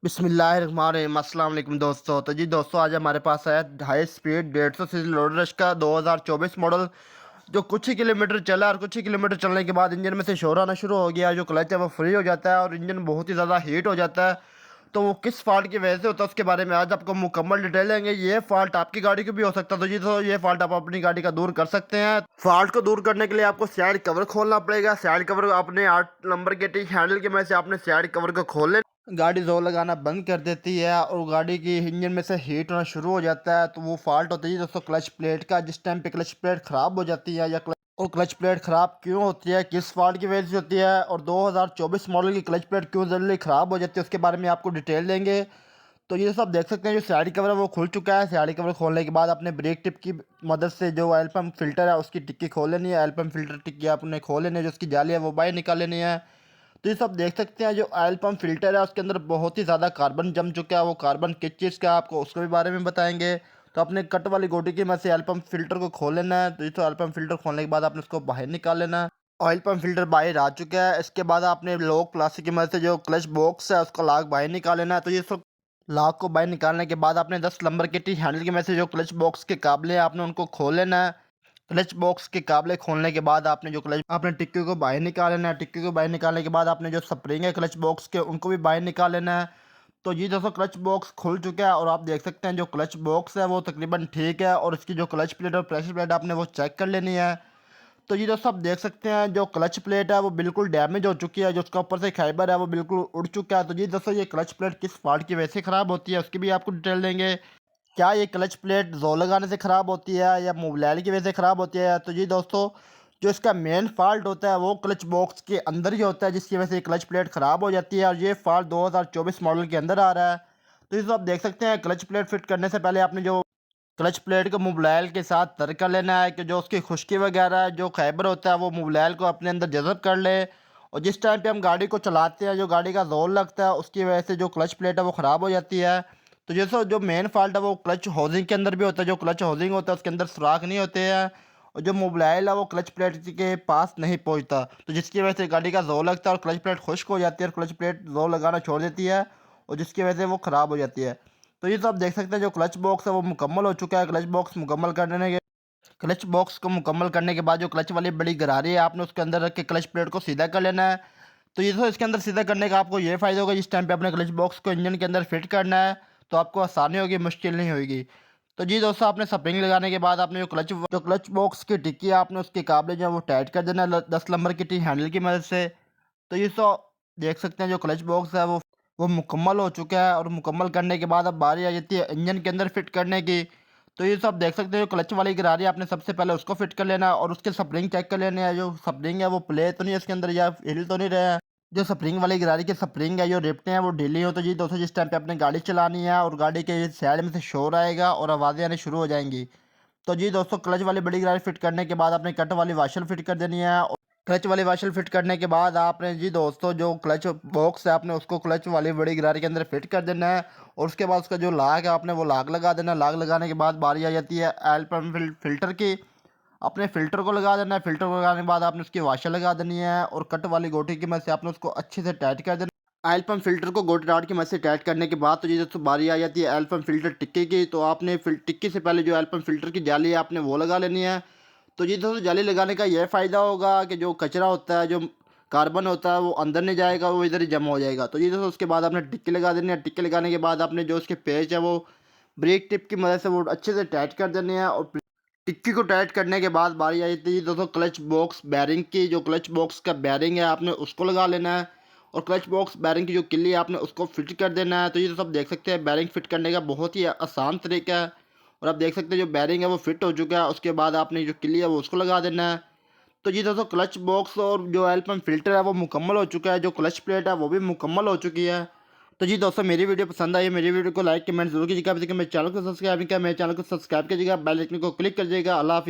बिस्मिल्लाहिर्रहमानिर्रहीम। अस्सलाम वालेकुम दोस्तों। तो जी दोस्तों, आज हमारे पास आया high speed 150 CC load rush का 2024 मॉडल, जो कुछ ही किलोमीटर चला और कुछ ही किलोमीटर चलने के बाद इंजन में से शोर आना शुरू हो गया। जो क्लच है वो फ्री हो जाता है और इंजन बहुत ही ज़्यादा हीट हो जाता है। तो वो किस फॉल्ट की वजह से होता है उसके बारे में आज आपको मुकम्मल डिटेल देंगे। ये फॉल्ट आपकी गाड़ी को भी हो सकता है, तो जी तो ये फॉल्ट आप अपनी गाड़ी का दूर कर सकते हैं। फॉल्ट को दूर करने के लिए आपको साइड कवर खोलना पड़ेगा। साइड कवर अपने 8 नंबर के टी हैंडल की मदद से आपने साइड कवर को खोल लेना। गाड़ी जोर लगाना बंद कर देती है और गाड़ी की इंजन में से हीट होना शुरू हो जाता है। तो वो फॉल्ट होता है दोस्तों क्लच प्लेट का। जिस टाइम पे क्लच प्लेट ख़राब हो जाती है या और क्लच प्लेट ख़राब क्यों होती है, किस फॉल्ट की वजह से होती है और 2024 मॉडल की क्लच प्लेट क्यों जल्दी ख़राब हो जाती है, उसके बारे में आपको डिटेल देंगे। तो ये सब देख सकते हैं, जो साइड कवर है वो खुल चुका है। साइड कवर खोलने के बाद अपने ब्रेक टिप की मदद से जो ऑयल पम्प फिल्टर है उसकी टिक्की खोल लेनी है। ऑयल पम्प फिल्टर टिक्की आपने खोल लेनी है, जो उसकी जाली है वो बाहर निकाल लेनी है। तो ये सब देख सकते हैं, जो ऑयल पम्प फिल्टर है उसके अंदर बहुत ही ज़्यादा कार्बन जम चुका है। वो कार्बन किस चीज़ का आपको उसके भी बारे में बताएंगे। तो अपने कट वाली गोटी की मदद से ऑयल पम्प फिल्टर को खोल लेना है। तो ये तो ऑयल पम्प फिल्टर खोलने के बाद आपने उसको बाहर निकाल लेना है। ऑयल पम्प फिल्टर बाहर आ चुका है। इसके बाद आपने लॉक प्लास्टिक की मदद से जो क्लच बॉक्स है उसका लॉक बाहर निकाल लेना है। तो ये सब लॉक को बाहर निकालने के बाद आपने 10 नंबर के टी हैंडल की मदद से जो क्लच बॉक्स के काबले हैं आपने उनको खोल लेना है। क्लच बॉक्स के काबले खोलने के बाद आपने जो क्लच आपने टिक्की को बाहर निकाल लेना है। टिक्की को बाहर निकालने के बाद आपने जो स्प्रिंग है क्लच बॉक्स के उनको भी बाहर निकाल लेना है। तो ये दोस्तों क्लच बॉक्स खुल चुका है और आप देख सकते हैं जो क्लच बॉक्स है वो तकरीबन ठीक है और इसकी जो क्लच प्लेट और प्रेशर प्लेट आपने वो चेक कर लेनी है। तो ये दोस्तों आप देख सकते हैं जो क्लच प्लेट है वो बिल्कुल डैमेज हो चुकी है। जो उसका ऊपर से फाइबर है वो बिल्कुल उड़ चुका है। तो ये दोस्तों ये क्लच प्लेट किस फॉल्ट की वजह से ख़राब होती है उसकी भी आपको डिटेल देंगे। क्या ये क्लच प्लेट जोर लगाने से ख़राब होती है या मोबाइल की वजह से ख़राब होती है। तो जी दोस्तों, जो इसका मेन फॉल्ट होता है वो क्लच बॉक्स के अंदर ही होता है, जिसकी वजह से ये क्लच प्लेट ख़राब हो जाती है और ये फॉल्ट 2024 मॉडल के अंदर आ रहा है। तो ये तो आप देख सकते हैं, क्लच प्लेट फिट करने से पहले आपने जो क्लच प्लेट को मोबाइल के साथ तर कर लेना है कि जो उसकी खुश्की वगैरह जो फाइबर होता है वो मोबाइल को अपने अंदर जज़ब कर ले। और जिस टाइम पे हम गाड़ी को चलाते हैं जो गाड़ी का ज़ोर लगता है उसकी वजह से जो क्लच प्लेट है वो ख़राब हो जाती है। तो जैसे जो मेन फॉल्ट है वो क्लच हाउसिंग के अंदर भी होता है। जो क्लच हाउसिंग होता है उसके अंदर सुराख नहीं होते हैं और जो मोबाइल है वो क्लच प्लेट के पास नहीं पहुंचता, तो जिसकी वजह से गाड़ी का ज़ोर लगता है और क्लच प्लेट खुश्क हो जाती है और क्लच प्लेट ज़ोर लगाना छोड़ देती है और जिसकी वजह से वो ख़राब हो जाती है। तो ये तो आप देख सकते हैं, जो क्लच बॉक्स है वो मुकम्मल हो चुका है। क्लच बॉक्स को मुकम्मल करने के बाद जो क्लच वाली बड़ी गरारी है आपने उसके अंदर रख के क्लच प्लेट को सीधा कर लेना है। तो ये तो इसके अंदर सीधा करने का आपको ये फ़ायदा होगा, जिस टाइम पे अपने क्लच बॉक्स को इंजन के अंदर फिट करना है तो आपको आसानी होगी, मुश्किल नहीं होगी। तो जी दोस्तों, आपने स्प्रिंग लगाने के बाद आपने जो क्लच बॉक्स की टिक्की है आपने उसके काबले जो है वो टाइट कर देना है 10 नंबर की टी हैंडल की मदद से। तो ये तो देख सकते हैं, जो क्लच बॉक्स है वो मुकम्मल हो चुका है और मुकम्मल करने के बाद अब बारी आ जाती है इंजन के अंदर फिट करने की। तो ये सब देख सकते हैं, जो क्लच वाली गिरारी है आपने सबसे पहले उसको फिट कर लेना है और उसके स्प्रिंग चेक कर लेने हैं। जो स्प्रिंग है वो प्ले तो नहीं है इसके अंदर या हिल तो नहीं रहा है। जो स्प्रिंग वाली गिरारी के स्प्रिंग है जो रिप्टे हैं वो ढीली हो। तो जी दोस्तों, जिस टाइम पे आपने गाड़ी चलानी है और गाड़ी के साइड में से शोर आएगा और आवाज़ें आनी शुरू हो जाएंगी। तो जी दोस्तों, क्लच वाली बड़ी गिरारी फिट करने के बाद आपने कट वाली वाशर फिट कर देनी है। क्लच वाली वाशल फिट करने के बाद आपने जी दोस्तों जो क्लच बॉक्स है आपने उसको क्लच वाली बड़ी गिरारी के अंदर फिट कर देना है और उसके बाद उसका जो लाग है आपने वो लाग लगा देना है। लाग लगाने के बाद बारी आ जाती है ऑयल पंप फिल्टर की। अपने फ़िल्टर को लगा देना है। फ़िल्टर को लगाने के बाद आपने उसकी वाशर लगा देनी है और कट वाली गोटी की मदद से आपने उसको अच्छे से टाइट कर देना। ऑयल पंप फिल्टर को गोटी राड की मदद से टाइट करने के बाद तो जी दोस्तों बारी आ जाती है ऑयल पंप फिल्टर टिक्की की। तो आपने टिक्की से पहले जो ऑयल पंप फिल्टर की जाली है आपने वो लगा लेनी है। तो जी दोस्तों, जाली लगाने का यह फ़ायदा होगा कि जो कचरा होता है, जो कार्बन होता है वो अंदर नहीं जाएगा, वो इधर ही जमा हो जाएगा। तो जी दोस्तों, उसके बाद आपने टिक्की लगा देनी है। टिक्की लगाने के बाद आपने जो उसके पेच है वो ब्रेक टिप की मदद से वो अच्छे से टाइट कर देने हैं और टिक्की को टाइट करने के बाद बारी आई थी दोस्तों क्लच बॉक्स बैरिंग की। जो क्लच बॉक्स का बैरिंग है आपने उसको लगा लेना है और क्लच बॉक्स बैरिंग की जो किल्ली है आपने उसको फिट कर देना है। तो ये तो सब देख सकते हैं, बैरिंग फिट करने का बहुत ही आसान तरीका है और आप देख सकते हैं जो बैरिंग है वो फिट हो चुका है। उसके बाद आपने जो किल्ली है वो उसको लगा देना है। तो जी दोस्तों, क्लच बॉक्स और जो ऑयल पंप फिल्टर है वो मुकम्मल हो चुका है। जो क्लच प्लेट है वो भी मुकम्मल हो चुकी है। तो जी दोस्तों, मेरी वीडियो पसंद आई है, मेरी वीडियो को लाइक कमेंट जरूर कीजिएगा। अभी तक मेरे चैनल को सब्सक्राइब नहीं किया, मेरे चैनल को सब्सक्राइब कीजिएगा, बेल आइकन को क्लिक कर दीजिएगा। अल्लाह हाफिज़।